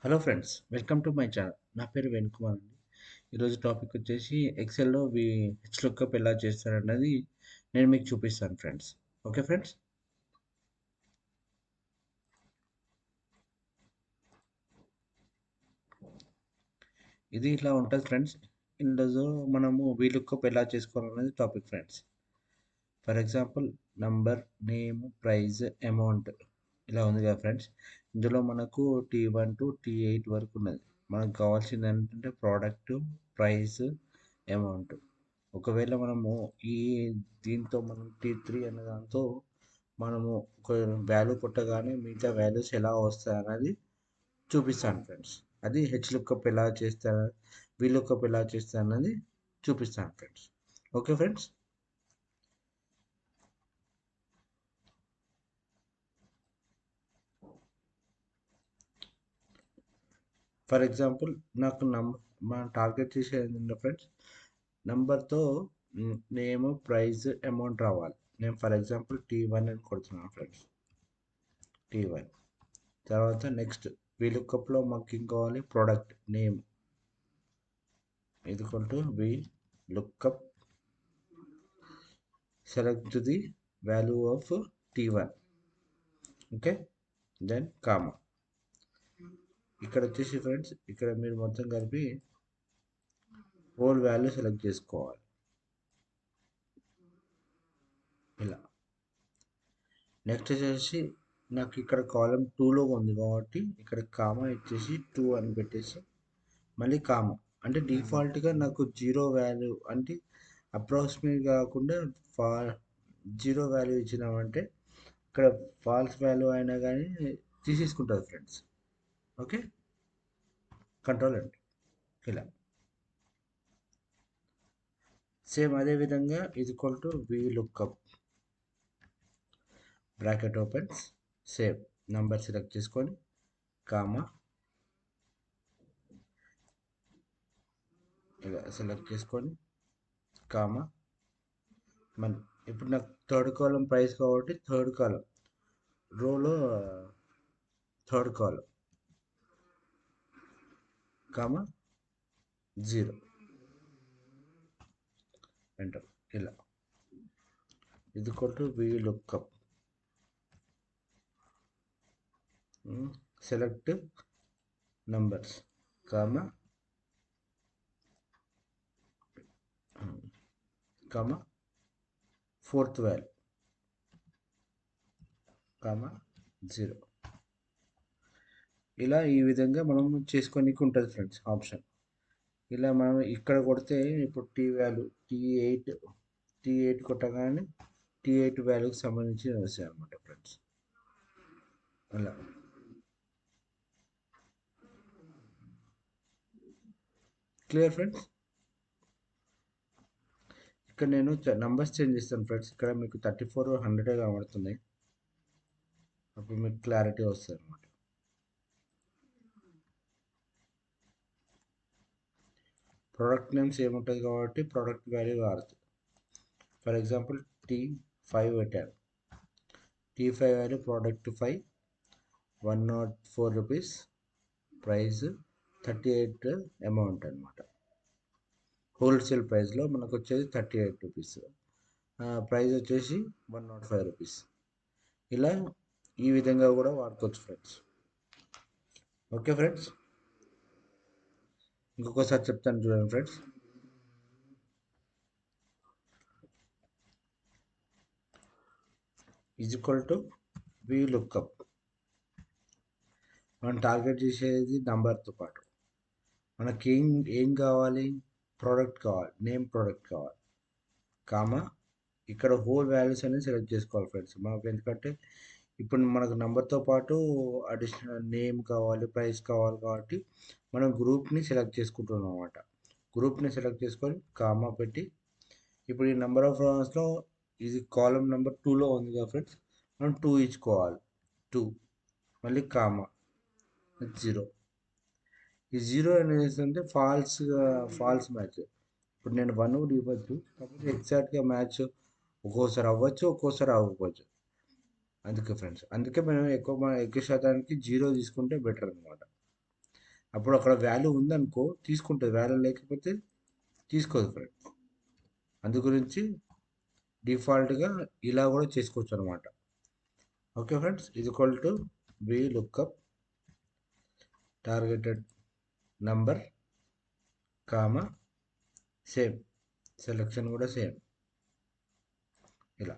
Hello friends, welcome to my channel. నా పేరు వేణుకుమార్ అండి. ఈరోజు టాపిక్ వచ్చేసి ఎక్సెల్‌లో హెచ్‌లుకప్ ఎలా చేస్తారన్నది నేను మీకు చూపిస్తాను ఫ్రెండ్స్. Okay friends? ఇది ఇట్లా ఉంటది ఫ్రెండ్స్. ఈరోజు మనము వీలుకప్ ఎలా చేసుకోవాలనేది topic friends. For example number, name, price, amount ఇలా ఉంది కదా ఫ్రెండ్స్. ఇందులో మనకు T1 టు T8 వరకు ఉన్నది. మనకు కావాల్సింది ఏంటంటే ప్రోడక్ట్, ప్రైస్, అమౌంట్. ఒకవేళ మనము ఈ దీంతో మనం T3 అనే దాంతో మనము ఒక వాల్యూ కొట్టగానే మిగతా వాల్యూస్ ఎలా వస్తాయన్నది చూపిస్తాను ఫ్రెండ్స్. అది హెచ్‌లుకప్ ఎలా చేస్తారు, వీలుకప్ ఎలా చేస్తారన్నది చూపిస్తాను friends. Okay friends? For example నాకు మనం టార్గెట్ చేసేది ఏంటంటే ఫ్రెండ్స్, నంబర్తో నేమ్, ప్రైస్, అమౌంట్ రావాలి. నేను ఫర్ ఎగ్జాంపుల్ T1 అని కొడుతున్నాను ఫ్రెండ్స్. T1 తర్వాత నెక్స్ట్ వీలుకప్లో మాకు ఏం కావాలి, product name equal to vlookup select the value of T1. Okay, then comma. ఇక్కడ వచ్చేసి ఫ్రెండ్స్, ఇక్కడ మీరు మొత్తం కలిపి హోల్ వాల్యూ సెలెక్ట్ చేసుకోవాలి ఇలా. నెక్స్ట్ వచ్చేసి నాకు ఇక్కడ కాలం 2లో ఉంది కాబట్టి ఇక్కడ కామా ఇచ్చేసి 2 అని పెట్టేసి మళ్ళీ కామా. అంటే డిఫాల్ట్గా నాకు జీరో వాల్యూ అంటే అప్రాక్సిమేట్ కాకుండా ఫా జీరో వాల్యూ ఇచ్చినామంటే ఇక్కడ ఫాల్స్ వాల్యూ అయినా కానీ తీసేసుకుంటుంది ఫ్రెండ్స్. ఓకే, కంట్రోల్ అండి ఇలా. సేమ్ అదే విధంగా ఇది equal to VLOOKUP bracket opens, same number select చేసుకొని కామా ఇలా సెలెక్ట్ చేసుకొని కామా. మన ఇప్పుడు నాకు థర్డ్ కాలం ప్రైస్ కాబట్టి థర్డ్ కాలం రోలో థర్డ్ కాలం కామా 0 ఎంటర్ ఇలా. ఇది equal to vlookup select numbers comma comma fourth value comma 0. ఇలా ఈ విధంగా మనం చేసుకోనికి ఉంటుంది ఫ్రెండ్స్ ఆప్షన్. ఇలా మనం ఇక్కడ కొడితే ఇప్పుడు టీ వాల్యూ టీ ఎయిట్ కొట్టగానే T8 వాల్యూకి సంబంధించి వస్తాయి అన్నమాట ఫ్రెండ్స్. అలా క్లియర్ ఫ్రెండ్స్. ఇక్కడ నేను నంబర్స్ చేంజ్ చేస్తాను ఫ్రెండ్స్. ఇక్కడ మీకు 34 100 కనబడుతున్నాయి. అప్పుడు మీకు క్లారిటీ వస్తుంది అనమాట. ప్రోడక్ట్ నేమ్స్ ఏముంటుంది కాబట్టి ప్రోడక్ట్ వాల్యూ వాడుతుంది. ఫర్ ఎగ్జాంపుల్ T5 పెట్టాను. T5 value product 5 104 rupees, price 38 amount అనమాట. హోల్సేల్ ప్రైస్లో మనకు వచ్చేది 38 రూపీస్, ప్రైస్ వచ్చేసి 105 రూపీస్. ఇలా ఈ విధంగా కూడా వాడుకోవచ్చు ఫ్రెండ్స్. ఓకే ఫ్రెండ్స్, ఇంకొకసారి చెప్తాను చూడండి friends. Is equal to VLOOKUP. మనం టార్గెట్ చేసేది నంబర్తో పాటు మనకి ఏం కావాలి, ప్రోడక్ట్ కావాలి, నేమ్ ప్రోడక్ట్ కావాలి కామా. ఇక్కడ హోల్ వాల్యూస్ అనేది సెలెక్ట్ చేసుకోవాలి ఫ్రెండ్స్. మనకు ఎందుకంటే ఇప్పుడు మనకు నెంబర్తో పాటు అడిషనల్ నేమ్ కావాలి, ప్రైస్ కావాలి కాబట్టి మనం గ్రూప్ని సెలెక్ట్ చేసుకుంటున్నాం అనమాట. గ్రూప్ని సెలెక్ట్ చేసుకొని కామా పెట్టి ఇప్పుడు ఈ నెంబర్ ఆఫ్ రౌండ్స్లో ఇది కాలం నెంబర్ 2లో ఉంది కదా ఫ్రెండ్స్, మనం 2 ఇచ్చుకోవాలి. 2 మళ్ళీ కామా 0. ఈ 0 అనేది ఏంటంటే ఫాల్స్ మ్యాచ్. ఇప్పుడు నేను 1 కూడా ఇవ్వచ్చు, కాకపోతే ఎగ్జాక్ట్గా మ్యాచ్ ఒక్కోసారి అవ్వచ్చు, ఒక్కోసారి అవ్వకపోవచ్చు. అందుకే ఫ్రెండ్స్, అందుకే మనం ఎక్కువ శాతానికి 0 తీసుకుంటే బెటర్ అనమాట. అప్పుడు అక్కడ వాల్యూ ఉందనుకో తీసుకుంటుంది, వాల్యూ లేకపోతే తీసుకోదు ఫ్రెండ్స్. అందు గురించి డిఫాల్ట్గా ఇలా కూడా చేసుకోవచ్చు అనమాట. ఓకే ఫ్రెండ్స్, ఇది equal to V lookup targeted number comma same, selection కూడా సేమ్ ఇలా.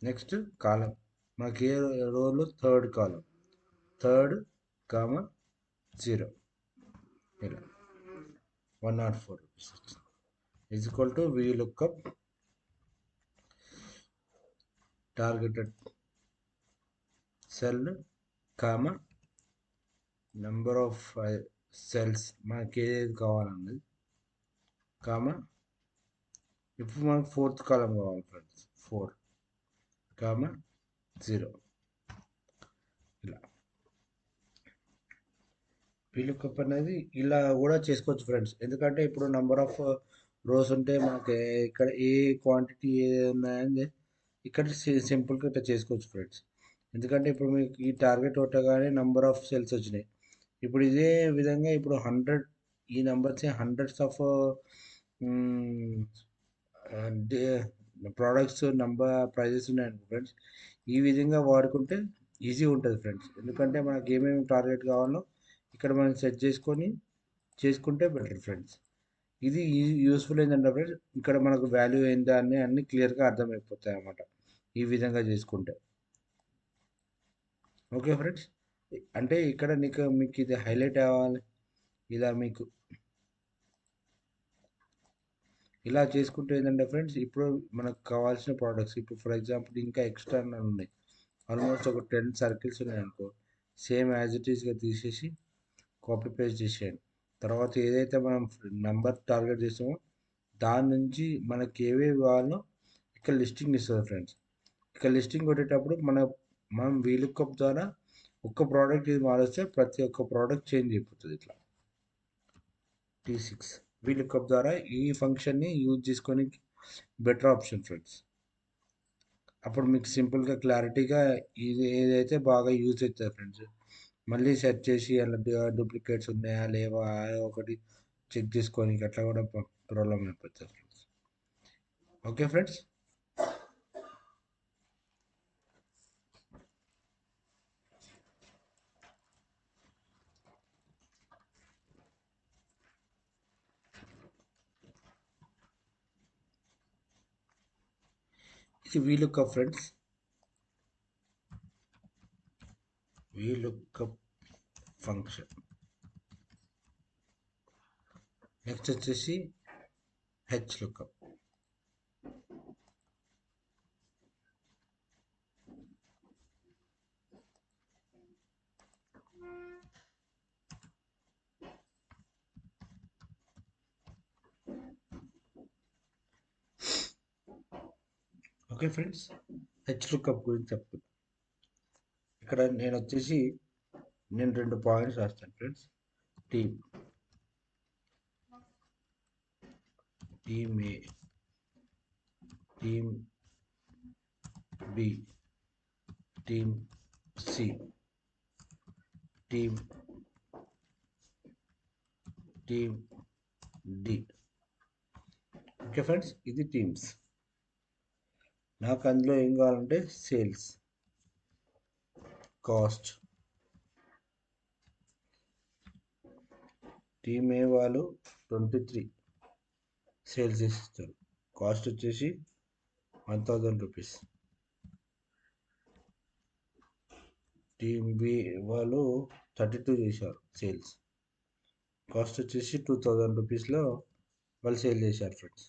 నెక్స్ట్ కాలం, మనకి ఏ రోలు థర్డ్ కాలం, థర్డ్ కామా 0 ఇలా 104 rupees is equal to V lookup targeted cell comma number of cells మనకి ఏది కావాలన్నది కామా, ఇప్పుడు మనకు ఫోర్త్ కాలం కావాలి ఫ్రెండ్స్, 4 కామా 0 ఇలా. వీలుకప్ అనేది ఇలా కూడా చేసుకోవచ్చు ఫ్రెండ్స్, ఎందుకంటే ఇప్పుడు నంబర్ ఆఫ్ రోస్ ఉంటే మనకి ఇక్కడ ఏ క్వాంటిటీ ఉన్నాయని ఇక్కడ సింపుల్గా ఇట్లా చేసుకోవచ్చు ఫ్రెండ్స్. ఎందుకంటే ఇప్పుడు మీకు ఈ టార్గెట్ కొట్టగానే నంబర్ ఆఫ్ సెల్స్ వచ్చినాయి. ఇప్పుడు ఇదే విధంగా ఇప్పుడు 100 ఈ numbers hundreds of products number prices ఉన్నాయనుకో ఫ్రెండ్స్, ఈ విధంగా వాడుకుంటే ఈజీ ఉంటుంది ఫ్రెండ్స్. ఎందుకంటే మనకి ఏమేమి టార్గెట్ కావాలో ఇక్కడ మనం సెట్ చేసుకొని చేసుకుంటే బెటర్ ఫ్రెండ్స్. ఇది యూస్ఫుల్ ఏంటంటే ఫ్రెండ్స్, ఇక్కడ మనకు వాల్యూ ఏంటి అని అన్ని క్లియర్గా అర్థమైపోతాయి అన్నమాట ఈ విధంగా చేసుకుంటే. ఓకే ఫ్రెండ్స్, అంటే ఇక్కడ మీకు ఇది హైలైట్ అవ్వాలి, ఇలా మీకు ఇలా చేసుకుంటే ఏంటంటే ఫ్రెండ్స్, ఇప్పుడు మనకు కావాల్సిన ప్రోడక్ట్స్ ఇప్పుడు ఫర్ ఎగ్జాంపుల్ ఇంకా ఎక్స్టర్నల్ ఉన్నాయి, ఆల్మోస్ట్ ఒక 10 సర్కిల్స్ ఉన్నాయనుకో, సేమ్ యాజ్ ఇట్ ఈస్గా తీసేసి కాపీ పేస్ట్ చేసేయండి. తర్వాత ఏదైతే మనం నెంబర్ టార్గెట్ చేసామో దాని నుంచి మనకి ఏవేవి కావాలో ఇక్కడ లిస్టింగ్ ఇస్తుంది ఫ్రెండ్స్. ఇక్కడ లిస్టింగ్ కొట్టేటప్పుడు మనం వీలుకప్ ద్వారా ఒక్క ప్రోడక్ట్ ఇది మారిస్తే ప్రతి ఒక్క ప్రోడక్ట్ చేంజ్ అయిపోతుంది ఇట్లా. T6 వీలుకప్ ద్వారా ఈ ఫంక్షన్ని యూజ్ చేసుకొని బెటర్ ఆప్షన్ ఫ్రెండ్స్. అప్పుడు మీకు సింపుల్గా క్లారిటీగా ఇది ఏదైతే బాగా యూజ్ అవుతుంది ఫ్రెండ్స్. మళ్ళీ సెర్చ్ చేసి అలా డూప్లికేట్స్ ఉన్నాయా లేవా ఒకటి చెక్ చేసుకోనికి అట్లా కూడా ప్రాబ్లం అయిపోతుంది ఫ్రెండ్స్. ఓకే ఫ్రెండ్స్, ఇది VLOOKUP friends, VLOOKUP function. Next వచ్చేసి H lookup. Okay friends, H lookup గురించి చెప్తాను. ఇక్కడ నేను 2 పాయింట్స్ రాస్తాను friends. Team team A, team B, team C, team D. Okay friends, ఇది టీమ్స్. నాకు అందులో ఏం కావాలంటే సేల్స్, కాస్ట్. టీమ్ ఏ వాళ్ళు 23 సేల్స్ చేసిస్తారు, కాస్ట్ వచ్చేసి 1000 రూపీస్. టీమ్ బి వాళ్ళు 32 చేశారు సేల్స్, కాస్ట్ వచ్చేసి 2000 రూపీస్లో వాళ్ళు సేల్ చేశారు ఫ్రెండ్స్.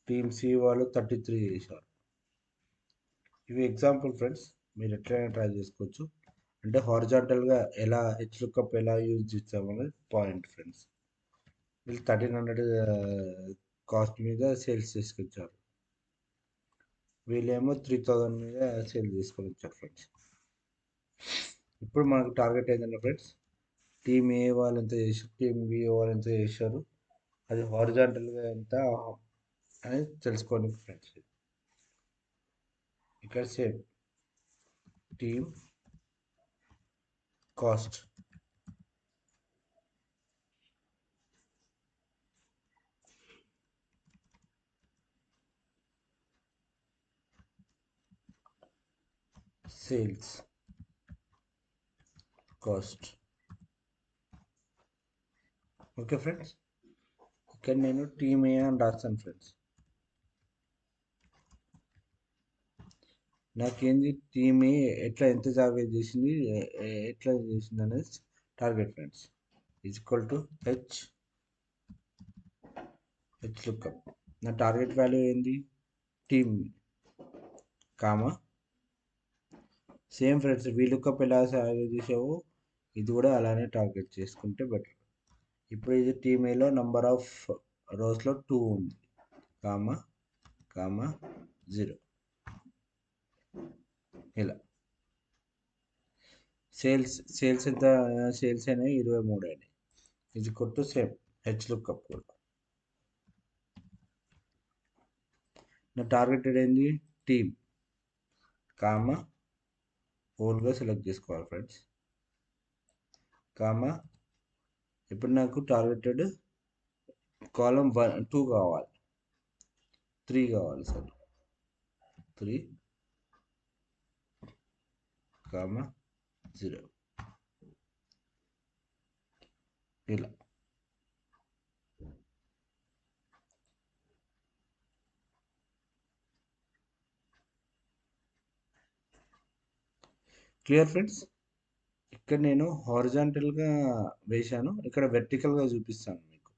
టీమ్ సి వాళ్ళు 33 చేశారు. ఇవి ఎగ్జాంపుల్ ఫ్రెండ్స్, మీరు ఎట్లయినా ట్రై చేసుకోవచ్చు. అంటే హారిజాంటల్గా ఎలా హెచ్ లుకప్ ఎలా యూజ్ చేస్తామనేది పాయింట్ ఫ్రెండ్స్. వీళ్ళు 1300 కాస్ట్ మీద సేల్స్ చేసుకొచ్చారు, వీళ్ళేమో 3000 మీద సేల్ చేసుకొని వచ్చారు ఫ్రెండ్స్. ఇప్పుడు మనకు టార్గెట్ ఏంటంటే ఫ్రెండ్స్, టీమ్ ఏ వాళ్ళు ఎంత చేశారు, టీమ్ బి వాళ్ళు ఎంత చేశారు, అది హారిజాంటల్గా ఎంత అనేది తెలుసుకోండి ఫ్రెండ్స్. ఇక్కడ same team cost sales cost. Okay friends, ఇక్కడ నేను టీమ్ ఏ అని రాస్తాను ఫ్రెండ్స్. నాకేంది టీమ్ ఏ ఎట్లా ఎంత జాబ్ చేసింది, ఎట్లా చేసింది అనేది target friends. Is equal to H lookup. నా టార్గెట్ వాల్యూ ఏంది, team, comma same friends. Lookup ఎలా చేసావో ఇది కూడా అలానే టార్గెట్ చేసుకుంటే బెటర్. ఇప్పుడు ఇది టీమ్ ఏలో నంబర్ ఆఫ్ రోస్లో 2 ఉంది, కామా కామా 0. ఇలా సేల్స్ ఎంత, సేల్స్ అయినాయి 23 అయినాయి. ఇది కొట్టు సేమ్ హెచ్ లుక్అప్ కూడా. నా టార్గెటెడ్ ఏంది, టీమ్, కామా హోల్గా సెలెక్ట్ చేసుకోవాలి ఫ్రెండ్స్, కామా ఇప్పుడు నాకు టార్గెటెడ్ కాలం 2 కావాలి, 3 కావాలి, సారీ 3 కామా 0. ఇలా క్లియర్ ఫ్రెండ్స్. ఇక్కడ నేను హారిజాంటల్గా వేశాను, ఇక్కడ వెర్టికల్గా చూపిస్తాను మీకు.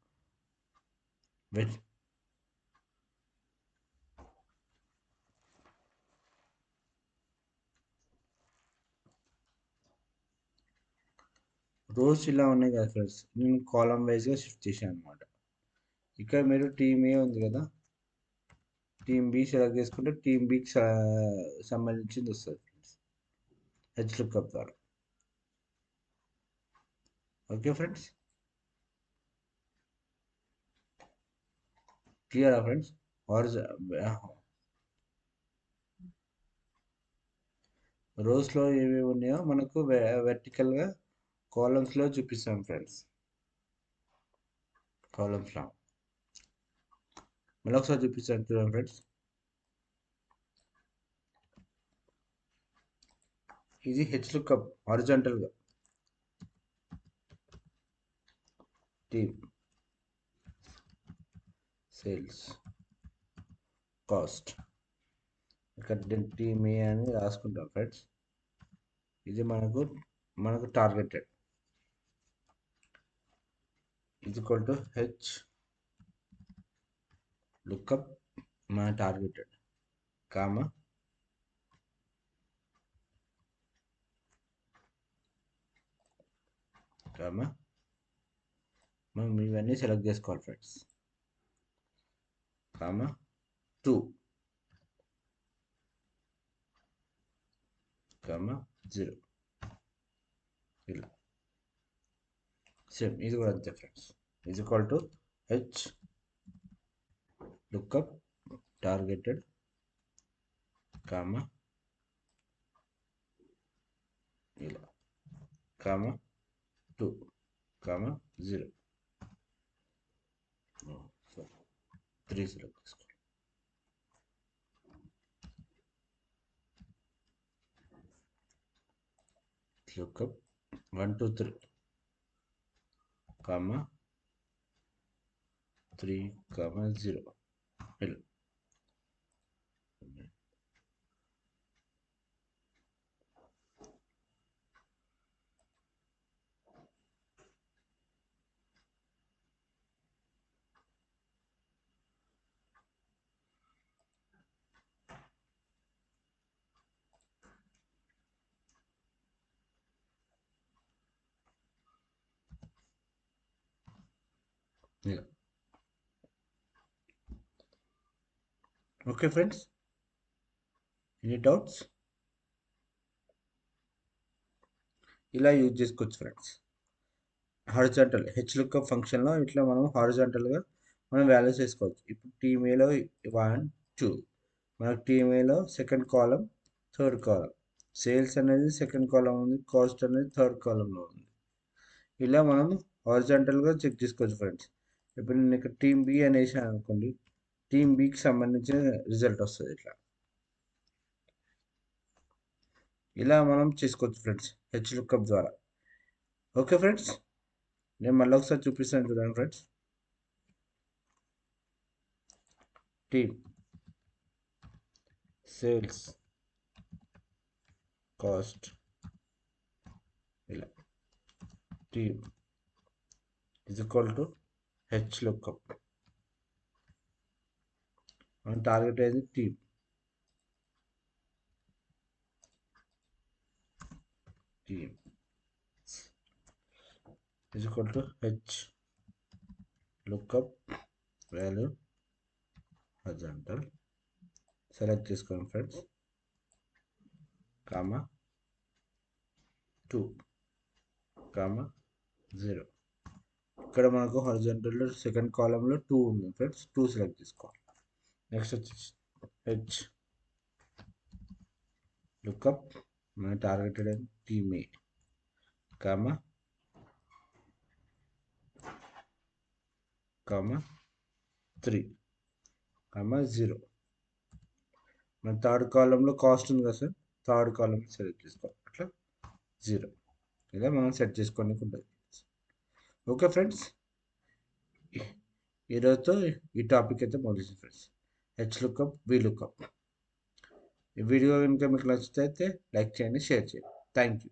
రోస్ ఇలా ఉన్నాయి కదా ఫ్రెండ్స్, నేను కాలం వైజ్గా షిఫ్ట్ చేశాను అనమాట. ఇక్కడ మీరు టీమ్ ఏ ఉంది కదా, టీమ్ బి సెలెక్ట్ చేసుకుంటే టీమ్ బికి సంబంధించింది వస్తుంది ఫ్రెండ్స్, హెచ్ లుక్అప్ ద్వారా. ఓకే ఫ్రెండ్స్, క్లియరా ఫ్రెండ్స్. రోస్లో ఏవేవి ఉన్నాయో మనకు వెర్టికల్గా కాలమ్స్లో చూపిస్తాం ఫ్రెండ్స్. కాలమ్స్లో మళ్ళీ ఒకసారి చూపిస్తాను చూడండి ఫ్రెండ్స్. ఇది హెచ్ లుక్అప్ హారిజాంటల్గా, టీమ్, సేల్స్, కాస్ట్. ఇక్కడ టీమ్ ఏ అని రాసుకుంటాం ఫ్రెండ్స్. ఇది మనకు targeted is equal to H lookup మన టార్గెటెడ్, కామా కామా మనం ఇవన్నీ సెలెక్ట్ చేసుకోవాలి ఫ్రెండ్స్, కామా 2 కామా 0. ఇలా సేమ్ ఇది కూడా అంతే friends. Is equal to H lookup targeted, comma ఇలా, కామా 2 కామా 0. 3 సెలెక్ట్ చేసుకోవాలి. Lookup 1 2 3 comma 3 comma 0. ఇలా ఇలా. Okay friends, any doubts? ఇలా యూజ్ చేసుకోవచ్చు ఫ్రెండ్స్. హారిజాంటల్ హెచ్ లుక్అప్ ఫంక్షన్లో ఇట్లా మనం హారిజాంటల్గా మనం వాల్యూస్ వేసుకోవచ్చు. ఇప్పుడు టీమ్ ఏలో 1 2, మనకు టీమ్ ఏలో సెకండ్ కాలం, థర్డ్ కాలం, సేల్స్ అనేది సెకండ్ కాలం ఉంది, కాస్ట్ అనేది థర్డ్ కాలంలో ఉంది. ఇలా మనం హారిజాంటల్గా చెక్ చేసుకోవచ్చు ఫ్రెండ్స్. ఇప్పుడు నేను ఇక్కడ టీమ్ బి అనేసి అనుకోండి, టీమ్ బికి సంబంధించిన రిజల్ట్ వస్తుంది. ఇట్లా ఇలా మనం చేసుకోవచ్చు ఫ్రెండ్స్ హెచ్ లుక్అప్ ద్వారా. ఓకే ఫ్రెండ్స్, నేను మళ్ళీ ఒకసారి చూపిస్తాను చూడండి ఫ్రెండ్స్. టీమ్ సేల్స్ కాస్ట్ ఇలా team is equal to H lookup. మన టార్గెట్ అయింది team. Team is equal to H lookup value horizontal select చేసుకోండి ఫ్రెండ్స్, కామా 2 కామా 0. ఇక్కడ మనకు హారిజాంటల్లో సెకండ్ కాలంలో 2 ఉంది ఫ్రెండ్స్, 2 సెలెక్ట్ చేసుకోవాలి. నెక్స్ట్ వచ్చేసి హెచ్ లుక్అప్ మన targeted and team A comma 3 comma 0. మన థర్డ్ కాలంలో కాస్ట్ ఉంది కదా సార్, థర్డ్ కాలం సెలెక్ట్ చేసుకోవాలి. అట్లా 0 ఇలా మనం సెట్ చేసుకోవడానికి ఉంటుంది. ఓకే ఫ్రెండ్స్, ఈరోజుతో ఈ టాపిక్ అయితే ముగిసింది ఫ్రెండ్స్, హెచ్ లుక్అప్ వి లుక్అప్. ఈ వీడియో కనుక మీకు నచ్చితే లైక్ చేయండి, షేర్ చేయండి. Thank you.